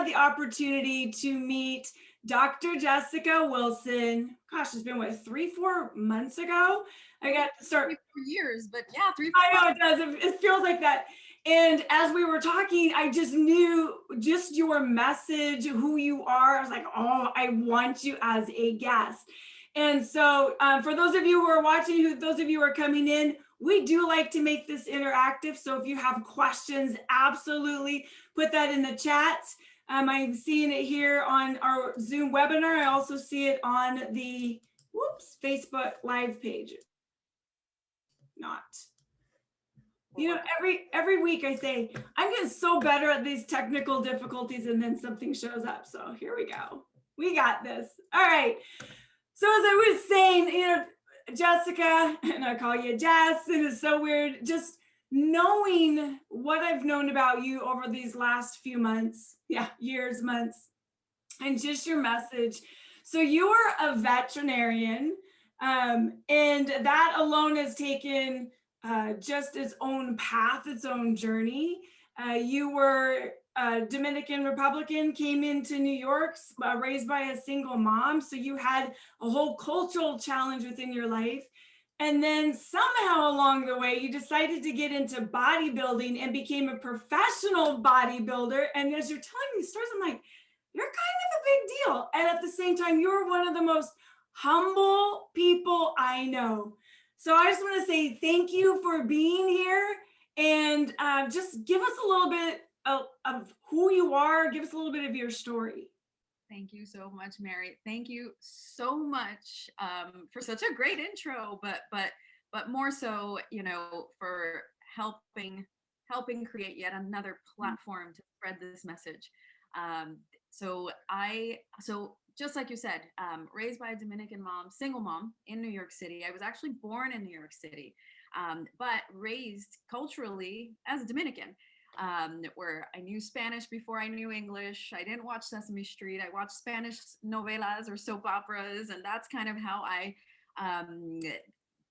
had the opportunity to meet Dr. Jessica Wilson. Gosh, it's been what, 3-4 months ago? I got to start 3-4 years, but yeah, 3-4 I know months. it does. It feels like that. And as we were talking, I just knew just your message, who you are. I was like, oh, I want you as a guest. And so for those of you who are watching, those of you who are coming in, we do like to make this interactive. So if you have questions, absolutely put that in the chat. I'm seeing it here on our Zoom webinar. I also see it on the Facebook Live page. Not. You know, every week I say, I'm getting so better at these technical difficulties, and then something shows up. So here we go. We got this. All right. So as I was saying, you know, Jessica, and I call you Jess, and it's so weird, just knowing what I've known about you over these last few months, years, months, and just your message. So you are a veterinarian, and that alone has taken just its own path, its own journey. You were a Dominican Republican, came into New York, raised by a single mom. So you had a whole cultural challenge within your life. And then somehow along the way, you decided to get into bodybuilding and became a professional bodybuilder. And as you're telling me stories, I'm like, you're kind of a big deal. And at the same time, you're one of the most humble people I know. So I just want to say thank you for being here, and just give us a little bit of who you are. Give us a little bit of your story. Thank you so much, Mary. Thank you so much for such a great intro, but more so, you know, for helping create yet another platform to spread this message. So just like you said, raised by a Dominican mom, single mom in New York City. I was actually born in New York City, but raised culturally as a Dominican, where I knew Spanish before I knew English. I didn't watch Sesame Street. I watched Spanish novelas or soap operas, and that's kind of how I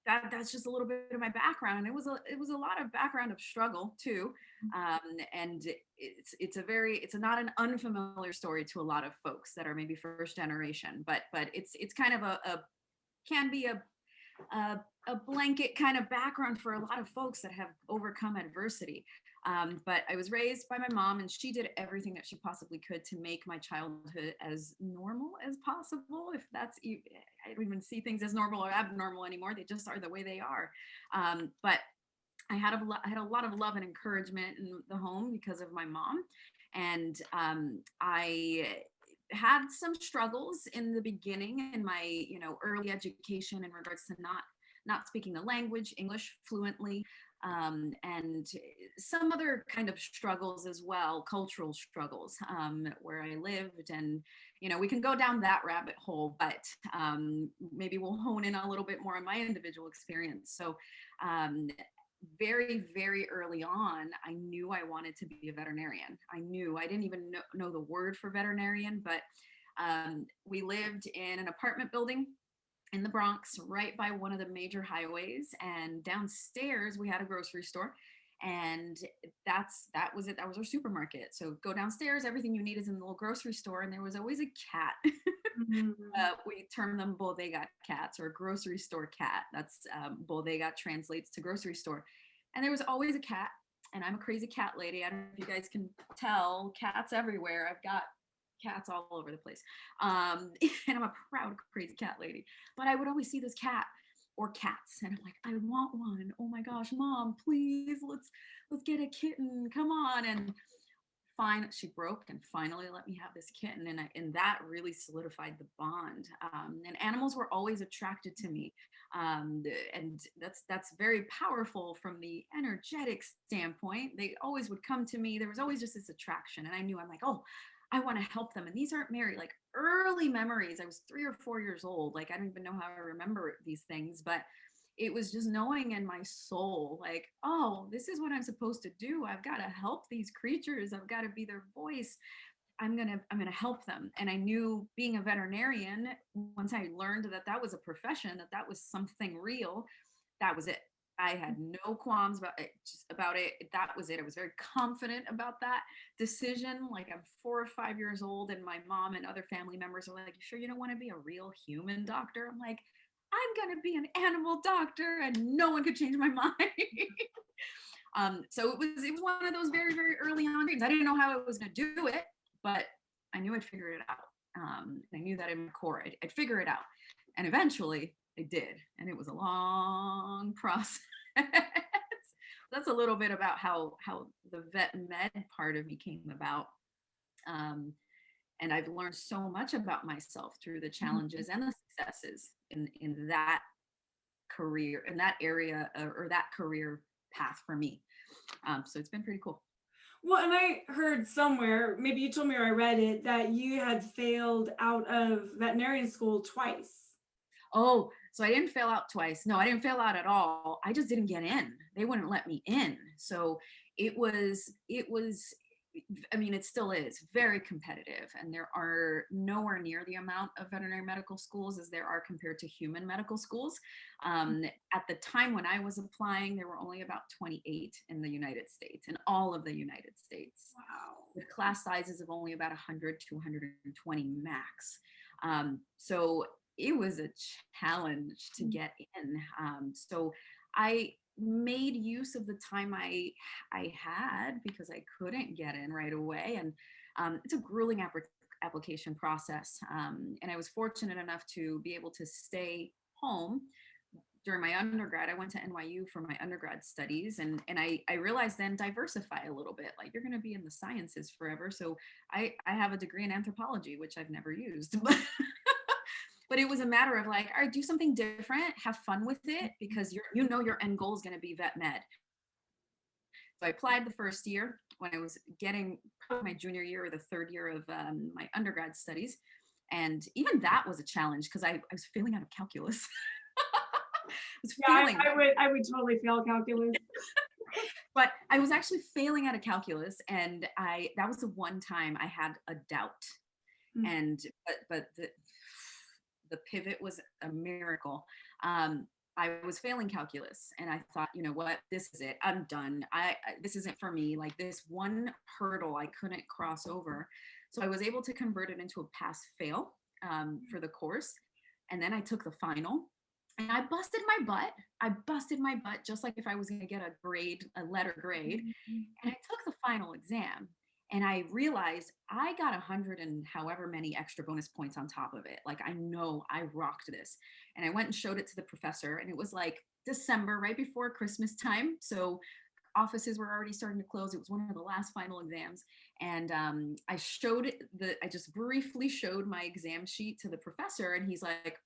that's just a little bit of my background. It was a lot of background of struggle too, and it's not an unfamiliar story to a lot of folks that are maybe first generation, but it's kind of can be a blanket kind of background for a lot of folks that have overcome adversity. But I was raised by my mom, and she did everything that she possibly could to make my childhood as normal as possible. If that's, I don't even see things as normal or abnormal anymore. They just are the way they are. But I had a lot of love and encouragement in the home because of my mom. And I had some struggles in the beginning in my, you know, early education in regards to not speaking the language, English fluently, and some other kind of struggles as well, cultural struggles, where I lived. And, you know, we can go down that rabbit hole, but maybe we'll hone in a little bit more on my individual experience. So very, very early on, I knew I wanted to be a veterinarian. I didn't even know the word for veterinarian, but we lived in an apartment building in the Bronx, right by one of the major highways, and downstairs we had a grocery store, and that was it. That was our supermarket. So go downstairs, everything you need is in the little grocery store, and there was always a cat. Mm-hmm. We term them bodega cats, or grocery store cat. That's bodega translates to grocery store, and there was always a cat. And I'm a crazy cat lady. I don't know if you guys can tell, cats everywhere. I've got cats all over the place, and I'm a proud crazy cat lady. But I would always see this cat or cats, and I'm like, I want one. Oh my gosh, mom, please, let's get a kitten. Come on. And fine, she broke and finally let me have this kitten, and that really solidified the bond. And animals were always attracted to me, and that's very powerful from the energetic standpoint. They always would come to me. There was always just this attraction, and I knew, I'm like, oh, I want to help them. And these aren't like early memories. I was 3 or 4 years old. Like, I don't even know how I remember these things, but it was just knowing in my soul, like, oh, this is what I'm supposed to do. I've got to help these creatures. I've got to be their voice. I'm going to help them. And I knew, being a veterinarian, once I learned that was a profession, that was something real, that was it. I had no qualms about it, That was it. I was very confident about that decision. Like, I'm 4 or 5 years old, and my mom and other family members are like, "You sure you don't want to be a real human doctor?" I'm like, "I'm going to be an animal doctor," and no one could change my mind. So it was one of those very, very early on dreams. I didn't know how I was going to do it, but I knew I'd figure it out. I knew that in my core, I'd figure it out. And eventually I did. And it was a long process. That's a little bit about how the vet med part of me came about. And I've learned so much about myself through the challenges and the successes in that career, in that area, or that career path for me. So it's been pretty cool. Well, and I heard somewhere, maybe you told me or I read it, that you had failed out of veterinarian school twice. Oh, so I didn't fail out twice. No, I didn't fail out at all. I just didn't get in. They wouldn't let me in. So it was, I mean, it still is very competitive, and there are nowhere near the amount of veterinary medical schools as there are compared to human medical schools. At the time when I was applying, there were only about 28 in the United States, in all of the United States. Wow. With class sizes of only about 100 to 120 max. So it was a challenge to get in. So I made use of the time I had, because I couldn't get in right away. And it's a grueling application process. And I was fortunate enough to be able to stay home during my undergrad. I went to NYU for my undergrad studies, and I realized then diversify a little bit. Like, you're going to be in the sciences forever. So I have a degree in anthropology, which I've never used. But it was a matter of like, all right, do something different, have fun with it, because your end goal is going to be vet med. So I applied the first year when I was getting my junior year or the third year of my undergrad studies. And even that was a challenge, because I was failing out of calculus. I would totally fail calculus. But I was actually failing out of calculus, and that was the one time I had a doubt. And but the pivot was a miracle. I was failing calculus, and I thought, you know what, this is it. I'm done. This isn't for me. Like, this one hurdle I couldn't cross over. So I was able to convert it into a pass-fail for the course. And then I took the final, and I busted my butt. Just like if I was going to get a letter grade. And I took the final exam. And I realized I got 100 and however many extra bonus points on top of it. Like, I know I rocked this. And I went and showed it to the professor, and it was like December, right before Christmas time. So offices were already starting to close. It was one of the last final exams. And I just briefly showed my exam sheet to the professor, and he's like,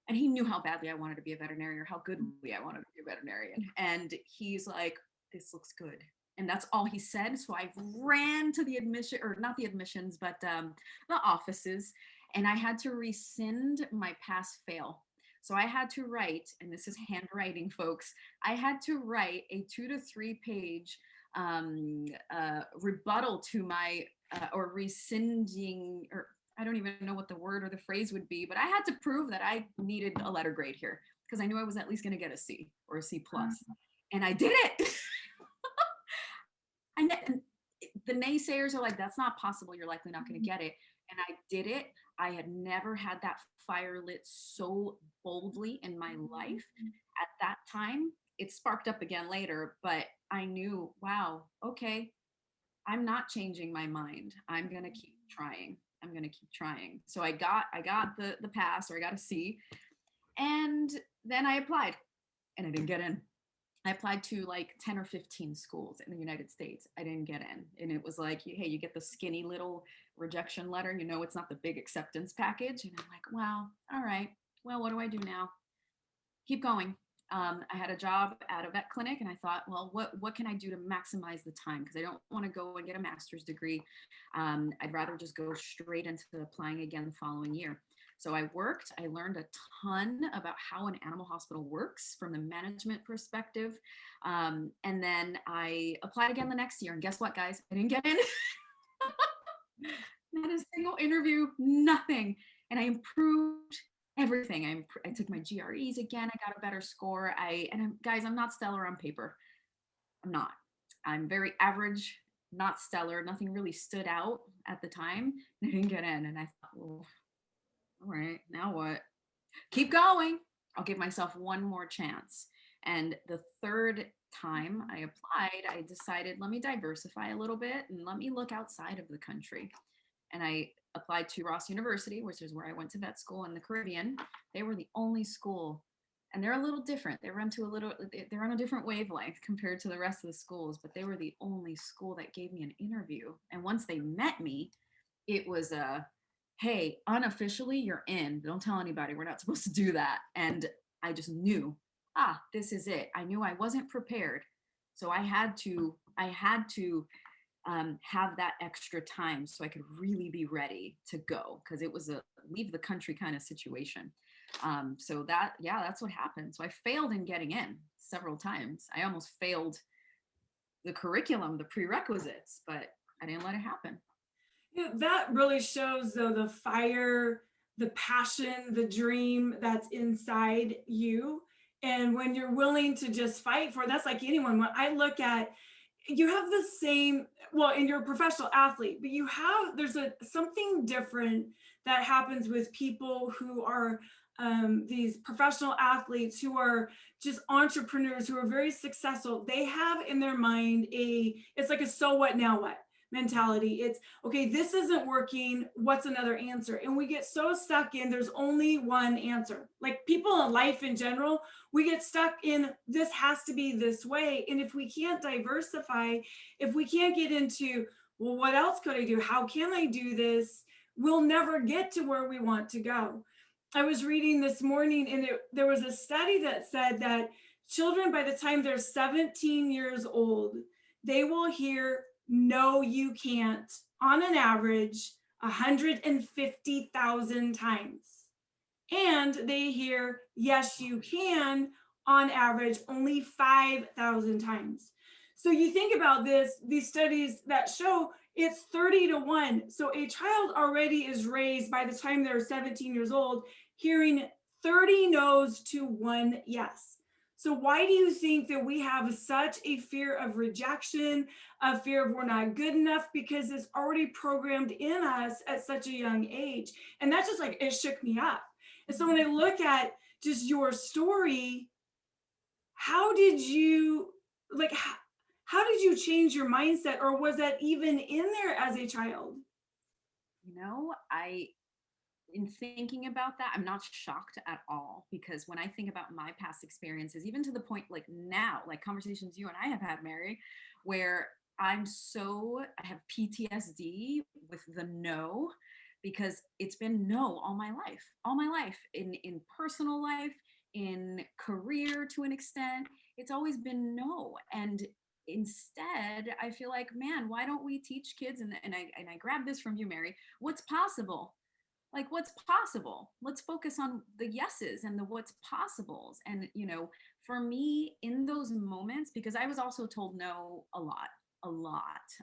and he knew how badly I wanted to be a veterinarian, or how goodly I wanted to be a veterinarian. And he's like, "This looks good." And that's all he said. So I ran to the admission, or not the admissions, but the offices, and I had to rescind my pass-fail. So I had to write, and this is handwriting, folks, I had to write a 2 to 3 page rebuttal to my, or rescinding, or I don't even know what the word or the phrase would be, but I had to prove that I needed a letter grade here, because I knew I was at least going to get a C or a C plus. And I did it. And the naysayers are like, "That's not possible. You're likely not going to get it." And I did it. I had never had that fire lit so boldly in my life at that time. It sparked up again later, but I knew, wow, okay, I'm not changing my mind. I'm going to keep trying. So I got the pass, or I got a C. And then I applied, and I didn't get in. I applied to like 10 or 15 schools in the United States. I didn't get in. And it was like, hey, you get the skinny little rejection letter. You know, it's not the big acceptance package. And I'm like, wow, all right. Well, what do I do now? Keep going. I had a job at a vet clinic, and I thought, well, what can I do to maximize the time? Because I don't want to go and get a master's degree. I'd rather just go straight into applying again the following year. So I worked. I learned a ton about how an animal hospital works from the management perspective. And then I applied again the next year. And guess what, guys? I didn't get in. Not a single interview, nothing. And I improved everything. I took my GREs again. I got a better score. Guys, I'm not stellar on paper. I'm not. I'm very average, not stellar. Nothing really stood out at the time. I didn't get in, and I thought, well, all right, now what? Keep going. I'll give myself one more chance. And the third time I applied, I decided, let me diversify a little bit and let me look outside of the country. And I applied to Ross University, which is where I went to vet school in the Caribbean. They were the only school, and they're a little different. They're on a different wavelength compared to the rest of the schools, but they were the only school that gave me an interview. And once they met me, it was a, hey, unofficially, you're in. Don't tell anybody. We're not supposed to do that. And I just knew, this is it. I knew I wasn't prepared. So I had to have that extra time so I could really be ready to go, because it was a leave the country kind of situation. So that's what happened. So I failed in getting in several times. I almost failed the curriculum, the prerequisites, but I didn't let it happen. Yeah, that really shows though the fire, the passion, the dream that's inside you. And when you're willing to just fight for it, that's like anyone. When I look at, you have the same, well, and you're a professional athlete, but there's something different that happens with people who are these professional athletes who are just entrepreneurs who are very successful. They have in their mind it's like a so what now what mentality. It's okay, this isn't working, what's another answer? And we get so stuck in there's only one answer. Like people in life in general, we get stuck in this has to be this way. And if we can't diversify, if we can't get into, well, what else could I do? How can I do this? We'll never get to where we want to go. I was reading this morning, and there was a study that said that children, by the time they're 17 years old, they will hear no, you can't, on an average, 150,000 times. And they hear yes, you can, on average, only 5,000 times. So you think about these studies that show it's 30-1. So a child already is raised by the time they're 17 years old, hearing 30 no's to 1 yes. So why do you think that we have such a fear of rejection, a fear of we're not good enough? Because it's already programmed in us at such a young age. And that's just like, it shook me up. And so when I look at just your story, how did you change your mindset, or was that even in there as a child? In thinking about that, I'm not shocked at all, because when I think about my past experiences, even to the point like now, like conversations you and I have had, Mary, where I have PTSD with the no, because it's been no all my life, in personal life, in career, to an extent, it's always been no. And instead, I feel like, man, why don't we teach kids, and I grab this from you, Mary, what's possible? Like, what's possible? Let's focus on the yeses and the what's possibles. And for me, in those moments, because I was also told no a lot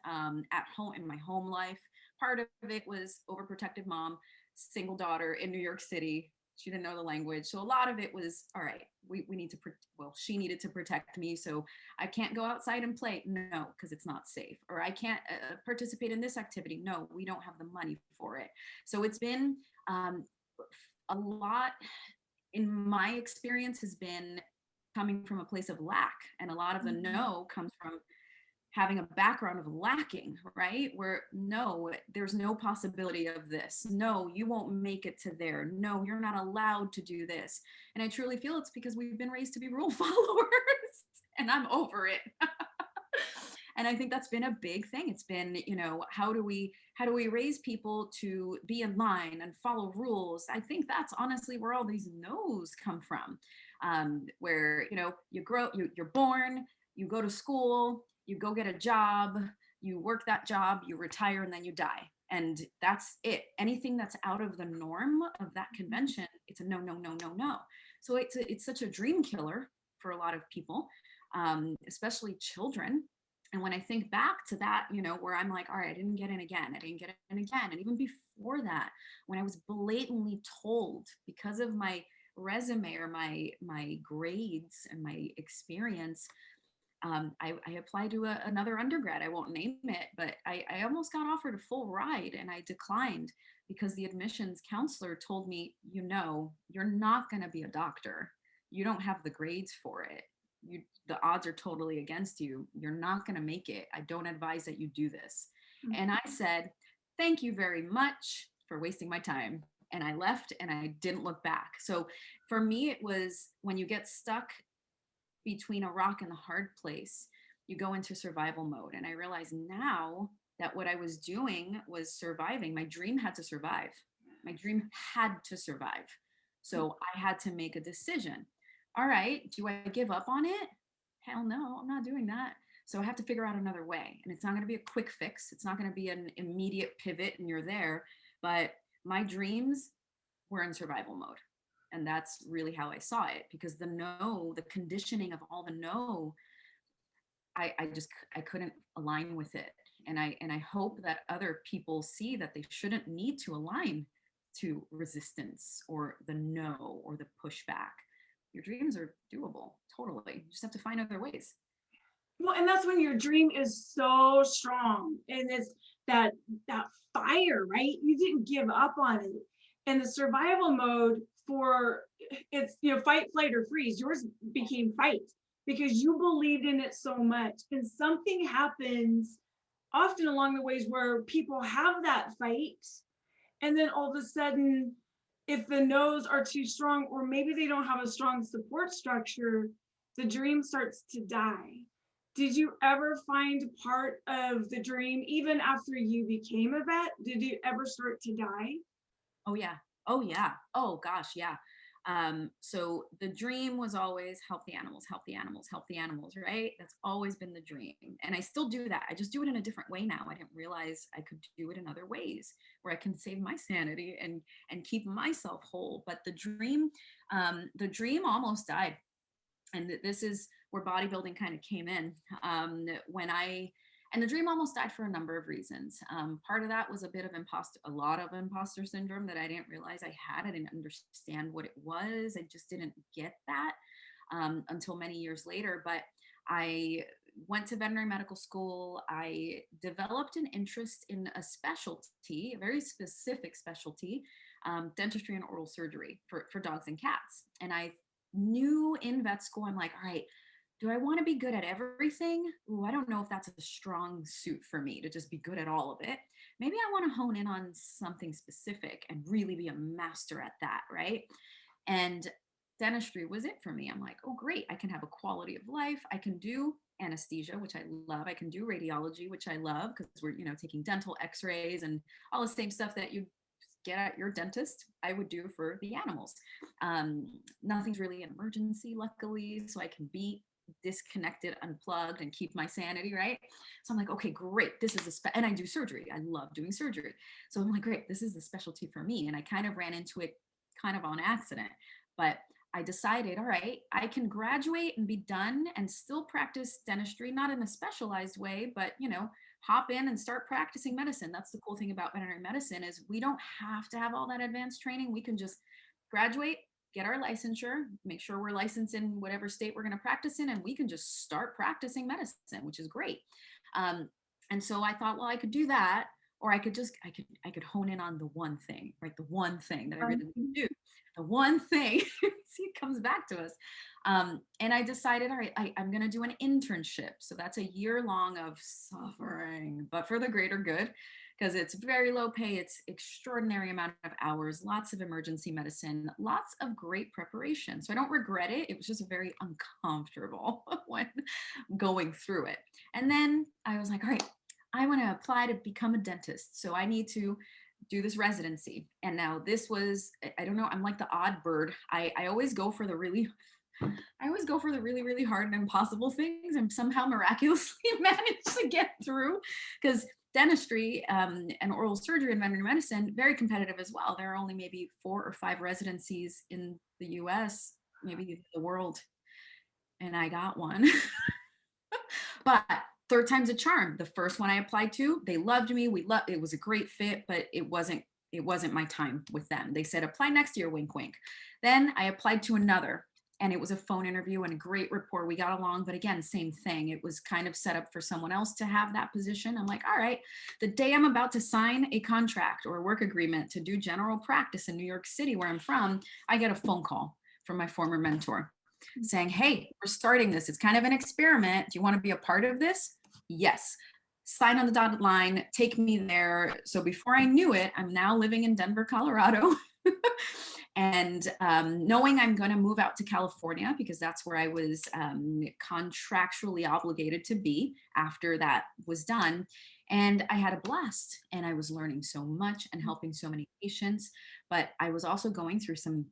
at home, in my home life. Part of it was overprotective mom, single daughter in New York City. She didn't know the language. So a lot of it was, all right, we need to, she needed to protect me. So I can't go outside and play. No, because it's not safe. Or I can't participate in this activity. No, we don't have the money for it. So it's been a lot, in my experience, has been coming from a place of lack. And a lot of the no comes from having a background of lacking, right? Where no, there's no possibility of this. No, you won't make it to there. No, you're not allowed to do this. And I truly feel it's because we've been raised to be rule followers, and I'm over it. And I think that's been a big thing. It's been, how do we raise people to be in line and follow rules? I think that's honestly where all these no's come from. Where, you're born, you go to school, you go get a job, you work that job, you retire, and then you die. And that's it. Anything that's out of the norm of that convention, it's a no, no, no, no, no. So it's such a dream killer for a lot of people, especially children. And when I think back to that, where I'm like, all right, I didn't get in again. I didn't get in again. And even before that, when I was blatantly told because of my resume or my grades and my experience, I applied to another undergrad. I won't name it, but I almost got offered a full ride and I declined because the admissions counselor told me, you're not going to be a doctor. You don't have the grades for it. The odds are totally against you. You're not going to make it. I don't advise that you do this. Mhm. And I said, thank you very much for wasting my time. And I left and I didn't look back. So for me, it was when you get stuck between a rock and a hard place, you go into survival mode. And I realize now that what I was doing was surviving. My dream had to survive. My dream had to survive. So I had to make a decision. All right, do I give up on it? Hell no, I'm not doing that. So I have to figure out another way. And it's not going to be a quick fix. It's not going to be an immediate pivot and you're there. But my dreams were in survival mode. And that's really how I saw it, because the conditioning of all the no, I couldn't align with it. And I hope that other people see that they shouldn't need to align to resistance or the no or the pushback. Your dreams are doable, totally. You just have to find other ways. Well, and that's when your dream is so strong and it's that fire, right? You didn't give up on it. And the survival mode for it's fight, flight, or freeze. Yours became fight because you believed in it so much. And something happens often along the ways where people have that fight, and then all of a sudden, if the no's are too strong, or maybe they don't have a strong support structure, the dream starts to die. Did you ever find part of the dream, even after you became a vet, did it ever start to die? Oh yeah. Oh yeah. Oh gosh, yeah. So the dream was always help the animals, help the animals, help the animals, right? That's always been the dream. And I still do that. I just do it in a different way now. I didn't realize I could do it in other ways where I can save my sanity and keep myself whole. But the dream almost died. And this is where bodybuilding kind of came in. And the dream almost died for a number of reasons. Part of that was a lot of imposter syndrome that I didn't realize I had. I didn't understand what it was. I just didn't get that until many years later. But I went to veterinary medical school. I developed an interest in a specialty, a very specific specialty, dentistry and oral surgery for dogs and cats. And I knew in vet school, I'm like, all right, do I want to be good at everything? Ooh, I don't know if that's a strong suit for me to just be good at all of it. Maybe I want to hone in on something specific and really be a master at that, right? And dentistry was it for me. I'm like, oh, great. I can have a quality of life. I can do anesthesia, which I love. I can do radiology, which I love because we're, taking dental x-rays and all the same stuff that you get at your dentist, I would do for the animals. Nothing's really an emergency, luckily, so I can be disconnected, unplugged, and keep my sanity, right? So I'm like, okay, great. This is and I do surgery. I love doing surgery. So I'm like, great, this is the specialty for me. And I kind of ran into it kind of on accident. But I decided, all right, I can graduate and be done and still practice dentistry, not in a specialized way, but hop in and start practicing medicine. That's the cool thing about veterinary medicine is we don't have to have all that advanced training. We can just graduate, get our licensure, make sure we're licensed in whatever state we're going to practice in, and we can just start practicing medicine, which is great. And so I thought, well, I could do that, or I could hone in on the one thing, right? The one thing that I really do, the one thing. See, it comes back to us. And I decided, all right, I'm going to do an internship. So that's a year long of suffering, but for the greater good, because it's very low pay. It's extraordinary amount of hours, lots of emergency medicine, lots of great preparation. So I don't regret it. It was just very uncomfortable when going through it. And then I was like, all right, I want to apply to become a dentist. So I need to do this residency. And now this was, I don't know, I'm like the odd bird. I always go for the really really hard and impossible things and somehow miraculously manage to get through, because dentistry and oral surgery and veterinary medicine, very competitive as well. There are only maybe 4 or 5 residencies in the US, maybe the world, and I got one. But third time's a charm. The first one I applied to, they loved me. It was a great fit, but it wasn't my time with them. They said, apply next year, wink, wink. Then I applied to another, and it was a phone interview and a great rapport. We got along, but again, same thing. It was kind of set up for someone else to have that position. I'm like, all right, the day I'm about to sign a contract or a work agreement to do general practice in New York City, where I'm from, I get a phone call from my former mentor saying, hey, we're starting this. It's kind of an experiment. Do you want to be a part of this? Yes. Sign on the dotted line, take me there. So before I knew it, I'm now living in Denver, Colorado. And knowing I'm going to move out to California because that's where I was contractually obligated to be after that was done. And I had a blast, and I was learning so much and helping so many patients, but I was also going through some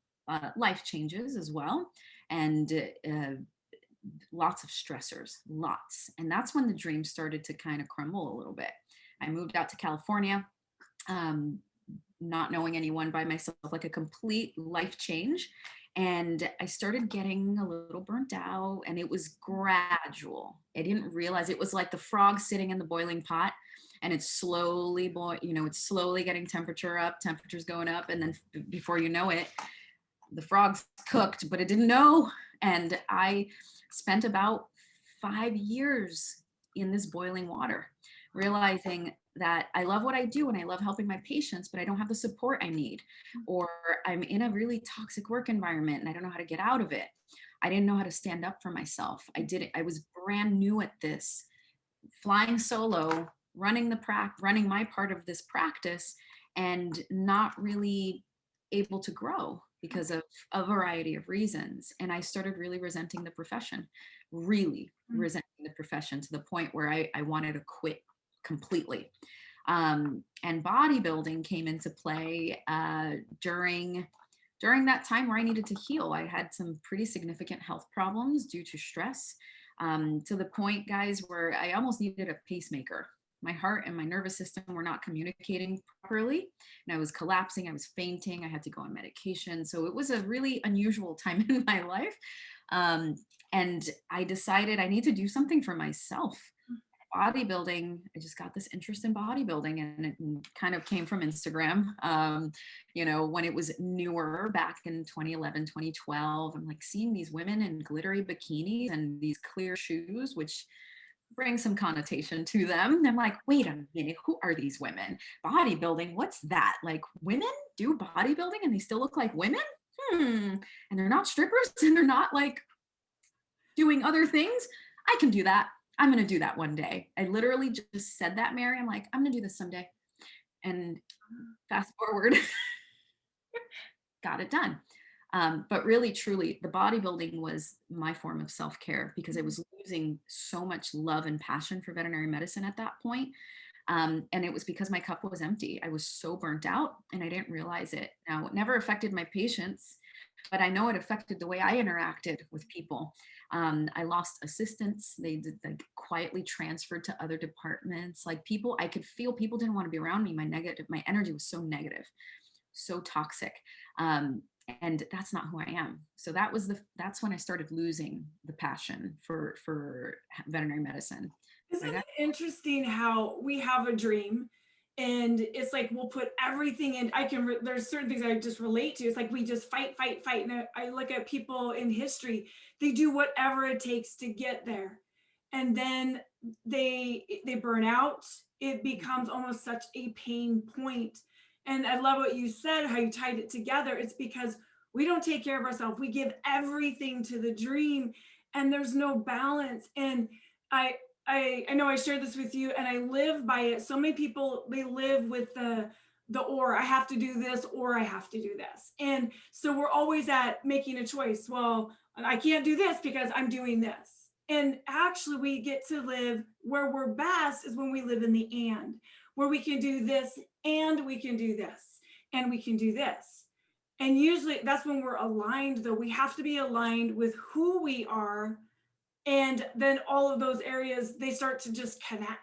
life changes as well. And lots of stressors, lots. And that's when the dream started to kind of crumble a little bit. I moved out to California, not knowing anyone, by myself, like a complete life change. And I started getting a little burnt out, and it was gradual. I didn't realize it was like the frog sitting in the boiling pot, and it's slowly it's slowly getting temperature's going up. And then before you know it, the frog's cooked, but it didn't know. And I spent about 5 years in this boiling water, realizing that I love what I do and I love helping my patients, but I don't have the support I need, or I'm in a really toxic work environment and I don't know how to get out of it. I didn't know how to stand up for myself. I was brand new at this, flying solo, running my part of this practice, and not really able to grow because of a variety of reasons. And I started really resenting the profession, resenting the profession, to the point where I wanted to quit completely. And bodybuilding came into play during that time where I needed to heal. I had some pretty significant health problems due to stress, to the point, guys, where I almost needed a pacemaker. My heart and my nervous system were not communicating properly, and I was collapsing. I was fainting. I had to go on medication. So it was a really unusual time in my life. And I decided I need to do something for myself. Bodybuilding, I just got this interest in bodybuilding, and it kind of came from Instagram. When it was newer back in 2011, 2012, I'm like seeing these women in glittery bikinis and these clear shoes, which bring some connotation to them. And I'm like, wait a minute, who are these women? Bodybuilding, what's that? Like, women do bodybuilding and they still look like women? And they're not strippers, and they're not like doing other things. I can do that. I'm going to do that one day. I literally just said that, Mary. I'm like, I'm going to do this someday. And fast forward, got it done. But really, truly, the bodybuilding was my form of self-care, because I was losing so much love and passion for veterinary medicine at that point. And it was because my cup was empty. I was so burnt out, and I didn't realize it. Now, it never affected my patients, but I know it affected the way I interacted with people. I lost assistants. They quietly transferred to other departments. Like, I could feel people didn't want to be around me. My energy was so negative, so toxic. And that's not who I am. So that's when I started losing the passion for veterinary medicine. Isn't it interesting how we have a dream, and it's like we'll put everything in? There's certain things I just relate to. It's like we just fight. And I look at people in history, they do whatever it takes to get there. And then they burn out. It becomes almost such a pain point. And I love what you said, how you tied it together. It's because we don't take care of ourselves. We give everything to the dream, and there's no balance. And I know I shared this with you, and I live by it. So many people, they live with the or. I have to do this, or I have to do this. And so we're always at making a choice. Well, I can't do this because I'm doing this. And actually, we get to live where we're best is when we live in the and, where we can do this, and we can do this, and we can do this. And usually that's when we're aligned, though. We have to be aligned with who we are. And then all of those areas, they start to just connect.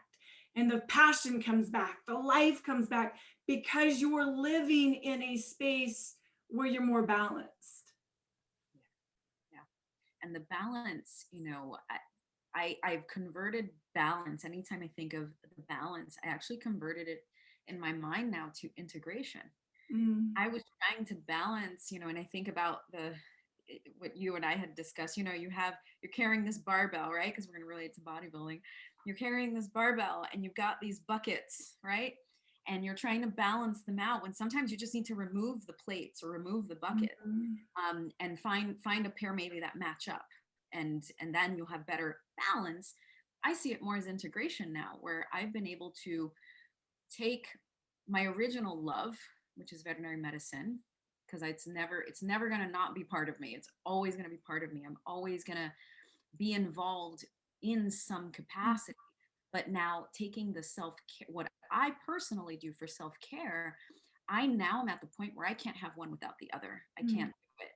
And the passion comes back, the life comes back, because you're living in a space where you're more balanced. Yeah. And the balance, I've converted balance. Anytime I think of the balance, I actually converted it in my mind now to integration. Mm. I was trying to balance, and I think about what you and I had discussed. You're carrying this barbell, right? Because we're going to relate to bodybuilding. You're carrying this barbell and you've got these buckets, right? And you're trying to balance them out when sometimes you just need to remove the plates or remove the bucket, Mhm. and find a pair maybe that match up, and then you'll have better balance. I see it more as integration now, where I've been able to take my original love, which is veterinary medicine, because it's never going to not be part of me. It's always going to be part of me. I'm always going to be involved in some capacity. But now taking the self-care, what I personally do for self-care, I now am at the point where I can't have one without the other. I Mm. can't do it.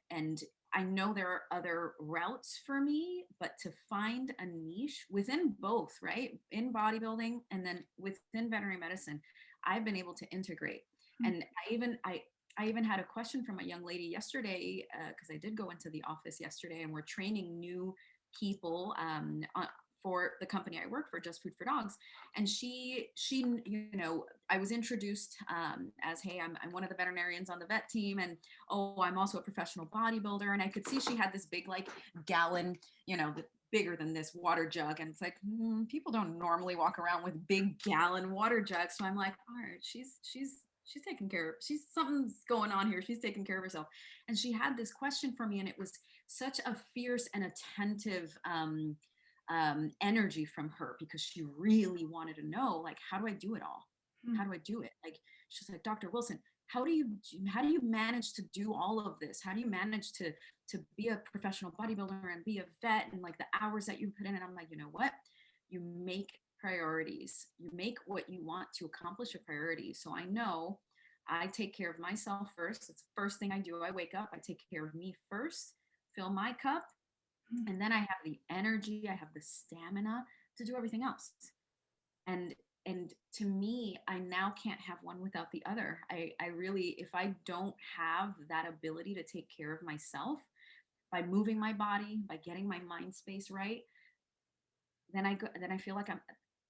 And I know there are other routes for me, but to find a niche within both, right? In bodybuilding and then within veterinary medicine, I've been able to integrate. Mm. And I even had a question from a young lady yesterday, because I did go into the office yesterday, and we're training new people for the company I work for, Just Food for Dogs. And she, I was introduced as, hey, I'm one of the veterinarians on the vet team, and oh, I'm also a professional bodybuilder. And I could see she had this big, like, gallon, bigger than this water jug. And it's like, people don't normally walk around with big gallon water jugs. So I'm like, all right, she's taking care of, something's going on here. She's taking care of herself. And she had this question for me, and it was such a fierce and attentive energy from her, because she really wanted to know, like, how do I do it all? How do I do it? Like, she's like, Dr. Wilson, how do you manage to do all of this? How do you manage to be a professional bodybuilder and be a vet, and like the hours that you put in? And I'm like, you know what? You make priorities. You make what you want to accomplish a priority. So I know I take care of myself first. It's the first thing I do. I wake up, I take care of me first, fill my cup, Mm. and then I have the energy, I have the stamina to do everything else. And and to me, I now can't have one without the other. I really, if I don't have that ability to take care of myself by moving my body, by getting my mind space right, then I feel like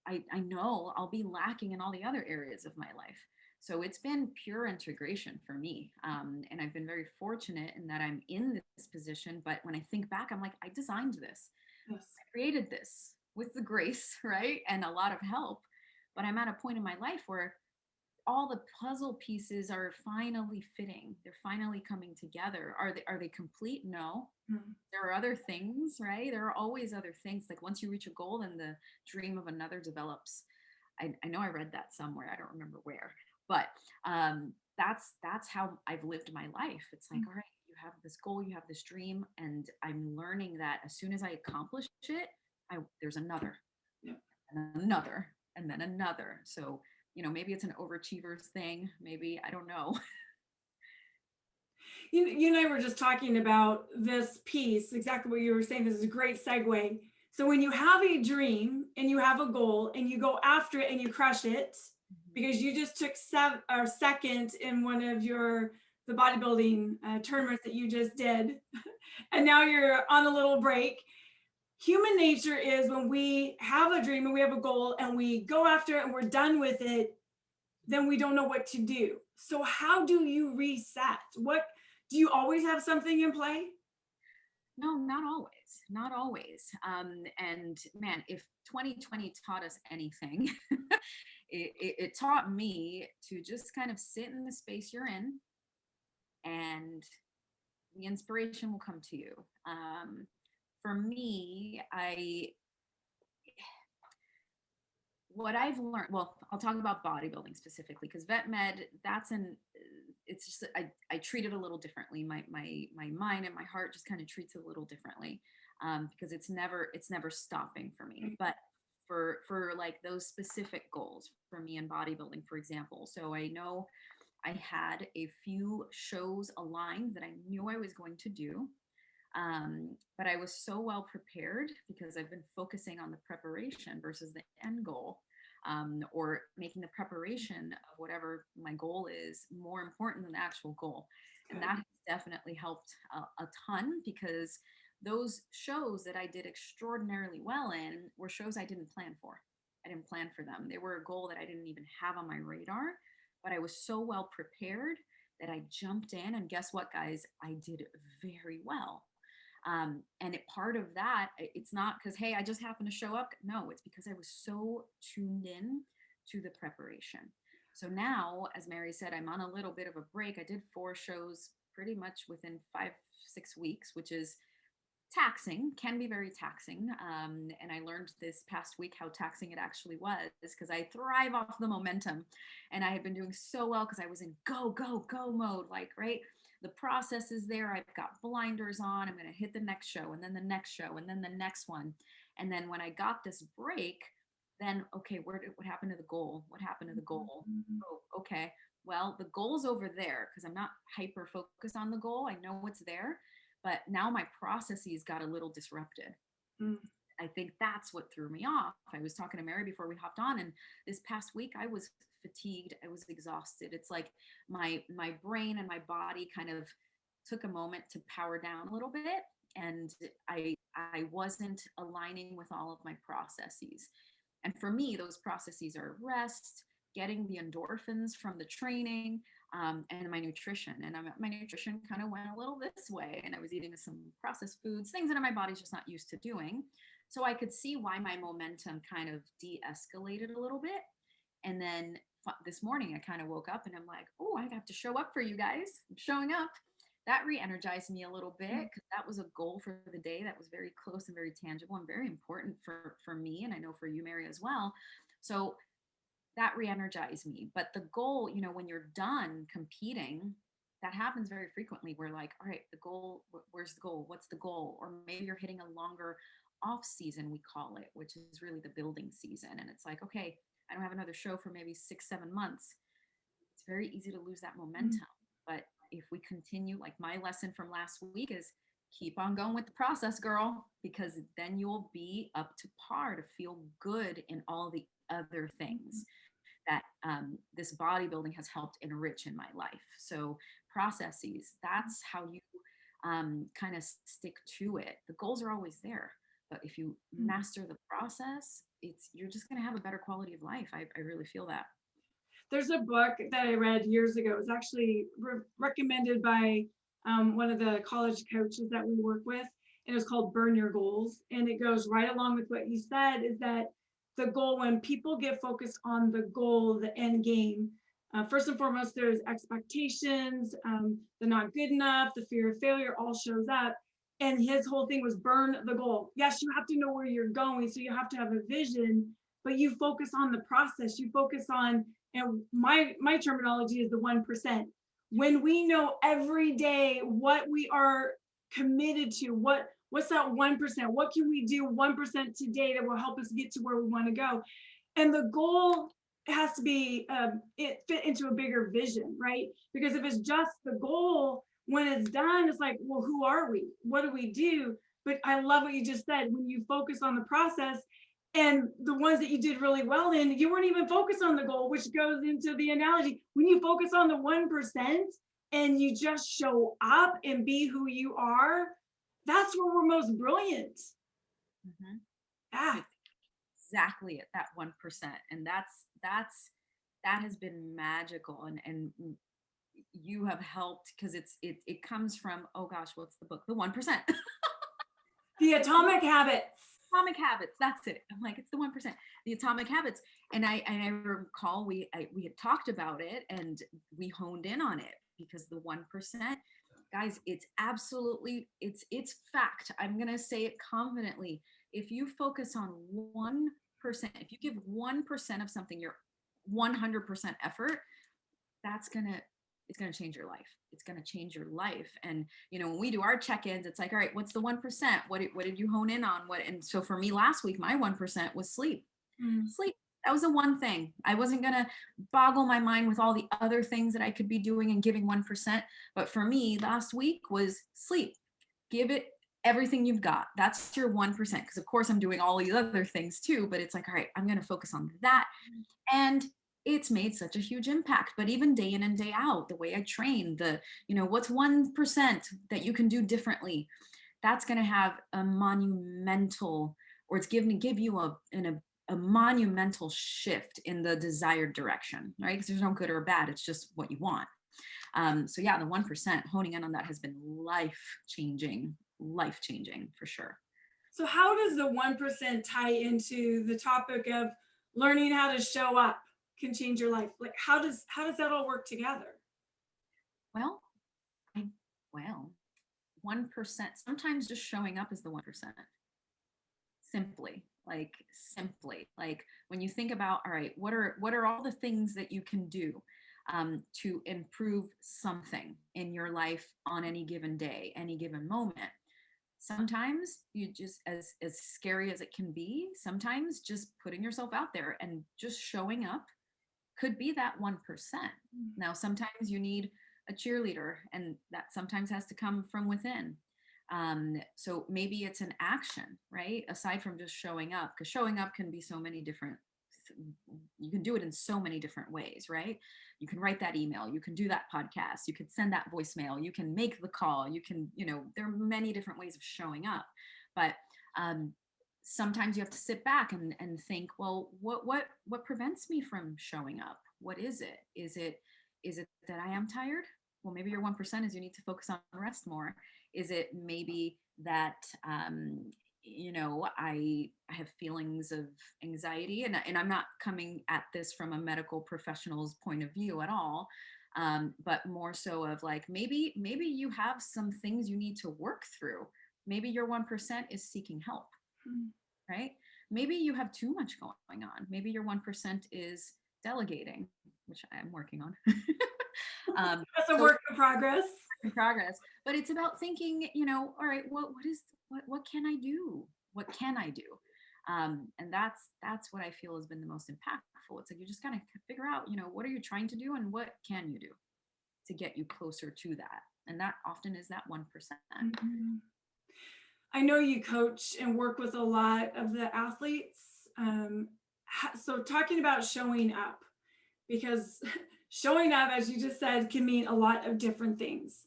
I know I'll be lacking in all the other areas of my life. So it's been pure integration for me. And I've been very fortunate in that I'm in this position. But when I think back, I'm like, I designed this, Yes. created this with the grace, right? And a lot of help. But I'm at a point in my life where all the puzzle pieces are finally fitting. They're finally coming together. Are they complete? No. Mm. There are other things, right? There are always other things. Like, once you reach a goal, then the dream of another develops. I know I read that somewhere. I don't remember where, but that's how I've lived my life. It's like, Mm. all right, you have this goal, you have this dream, and I'm learning that as soon as I accomplish it, there's another, Yeah. and another, and then another. So, maybe it's an overachiever's thing. Maybe, I don't know. You and I were just talking about this piece, exactly what you were saying. This is a great segue. So when you have a dream and you have a goal and you go after it and you crush it, because you just took second in one of the bodybuilding tournaments that you just did, and now you're on a little break. Human nature is, when we have a dream and we have a goal and we go after it and we're done with it, then we don't know what to do. So how do you reset? What do you always have something in play? No, not always. Not always. And man, if 2020 taught us anything, it taught me to just kind of sit in the space you're in, and the inspiration will come to you. For me, what I've learned, well, I'll talk about bodybuilding specifically, because vet med, it's just, I treat it a little differently. My mind and my heart just kind of treats it a little differently, because it's never stopping for me. But for like those specific goals for me in bodybuilding, for example, so I know I had a few shows aligned that I knew I was going to do. But I was so well prepared because I've been focusing on the preparation versus the end goal, or making the preparation of whatever my goal is more important than the actual goal. And that has definitely helped a ton, because those shows that I did extraordinarily well in were shows I didn't plan for. I didn't plan for them. They were a goal that I didn't even have on my radar, but I was so well prepared that I jumped in. And guess what, guys? I did very well. And part of that, it's not because, hey, I just happened to show up. No, it's because I was so tuned in to the preparation. So now, as Mary said, I'm on a little bit of a break. I did 4 shows pretty much within 5-6 weeks, which is taxing, can be very taxing. And I learned this past week how taxing it actually was, because I thrive off the momentum. And I had been doing so well because I was in go, go, go mode. Like, right, the process is there. I've got blinders on. I'm going to hit the next show and then the next show and then the next one. And then when I got this break, then, okay, what happened to the goal? What happened to the goal? Oh, okay. Well, the goal's over there because I'm not hyper focused on the goal. I know it's there, but now my processes got a little disrupted. I think that's what threw me off. I was talking to Mary before we hopped on, and this past week I was fatigued. I was exhausted. It's like my brain and my body kind of took a moment to power down a little bit, and I wasn't aligning with all of my processes. And for me, those processes are rest, getting the endorphins from the training, and my nutrition. And my nutrition kind of went a little this way, and I was eating some processed foods, things that my body's just not used to doing. So I could see why my momentum kind of de-escalated a little bit. And then this morning, I kind of woke up and I'm like, oh, I have to show up for you guys. I'm showing up. That re-energized me a little bit because that was a goal for the day that was very close and very tangible and very important for me. And I know for you, Mary, as well. So that re-energized me. But the goal, you know, when you're done competing, that happens very frequently. We're like, all right, the goal, where's the goal? What's the goal? Or maybe you're hitting a longer off season, we call it, which is really the building season. And it's like, okay, I don't have another show for maybe 6-7 months. It's very easy to lose that momentum. But if we continue, like my lesson from last week is keep on going with the process, girl, because then you'll be up to par to feel good in all the other things that this bodybuilding has helped enrich in my life. So processes, that's how you kind of stick to it. The goals are always there, but if you master the process, you're just going to have a better quality of life. I really feel that. There's a book that I read years ago. It was actually recommended by one of the college coaches that we work with, and it was called Burn Your Goals. And it goes right along with what you said, is that the goal, when people get focused on the goal, the end game, first and foremost, there's expectations, the not good enough, the fear of failure all shows up. And his whole thing was burn the goal. Yes, you have to know where you're going, so you have to have a vision, but you focus on the process. You focus on, and my terminology is the 1%. When we know every day what we are committed to, what's that 1%? What can we do 1% today that will help us get to where we want to go? And the goal has to be it fit into a bigger vision, right? Because if it's just the goal, when it's done, it's like, well, who are we? What do we do? But I love what you just said. When you focus on the process, and the ones that you did really well in, you weren't even focused on the goal, which goes into the analogy. When you focus on the 1% and you just show up and be who you are, that's where we're most brilliant. Yeah, exactly, at that 1%. And that has been magical. And you have helped, because it comes from, oh gosh, what's the book? The 1%. The Atomic Habits. Atomic Habits, that's it. I'm like, it's the 1%, the Atomic Habits. And I recall we had talked about it and we honed in on it, because the 1%, guys, it's absolutely, it's fact. I'm going to say it confidently. If you focus on 1%, if you give 1% of something your 100% effort, it's going to change your life. It's going to change your life. And, you know, when we do our check-ins, it's like, all right, what's the 1%? What did you hone in on? And so for me last week, my 1% was sleep. Sleep. That was the one thing. I wasn't going to boggle my mind with all the other things that I could be doing and giving 1%. But for me last week was sleep. Give it everything you've got. That's your 1%. Because of course I'm doing all these other things too, but it's like, all right, I'm going to focus on that. And it's made such a huge impact. But even day in and day out, the way I train, what's 1% that you can do differently, that's going to have a monumental, or it's going to give you a monumental shift in the desired direction, right? Because there's no good or bad. It's just what you want. So yeah, the 1%, honing in on that has been life changing for sure. So how does the 1% tie into the topic of learning how to show up can change your life? Like how does that all work together? Well, well, 1%, sometimes just showing up is the 1%. Simply, like when you think about, all right, what are all the things that you can do to improve something in your life on any given day, any given moment? Sometimes you just, as scary as it can be, sometimes just putting yourself out there and just showing up could be that 1%. Now, sometimes you need a cheerleader, and that sometimes has to come from within. So maybe it's an action, right? Aside from just showing up, because showing up can be so many different, you can do it in so many different ways, right? You can write that email, you can do that podcast, you can send that voicemail, you can make the call, you can, there are many different ways of showing up. But sometimes you have to sit back and think, well, what prevents me from showing up? What is it? Is it that I am tired? Well, maybe your 1% is you need to focus on rest more. Is it maybe that I have feelings of anxiety, and I'm not coming at this from a medical professional's point of view at all, but more so of like, maybe you have some things you need to work through. Maybe your 1% is seeking help, right? Maybe you have too much going on. Maybe your 1% is delegating, which I am working on. That's a work in progress. But it's about thinking, all right, what can I do? What can I do? And that's what I feel has been the most impactful. It's like, you just gotta figure out, what are you trying to do and what can you do to get you closer to that? And that often is that 1%. Mm-hmm. I know you coach and work with a lot of the athletes. So talking about showing up, because showing up, as you just said, can mean a lot of different things.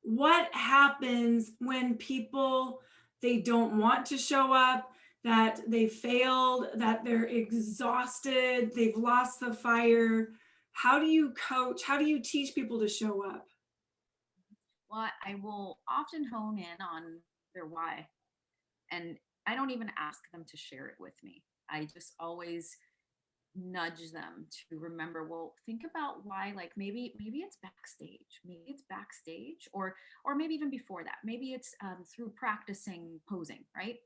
What happens when people, they don't want to show up, that they failed, that they're exhausted, they've lost the fire? How do you coach? How do you teach people to show up? Well, I will often hone in on their why. And I don't even ask them to share it with me. I just always nudge them to remember, well, think about why. Like maybe it's backstage, or maybe even before that, maybe it's through practicing posing, right?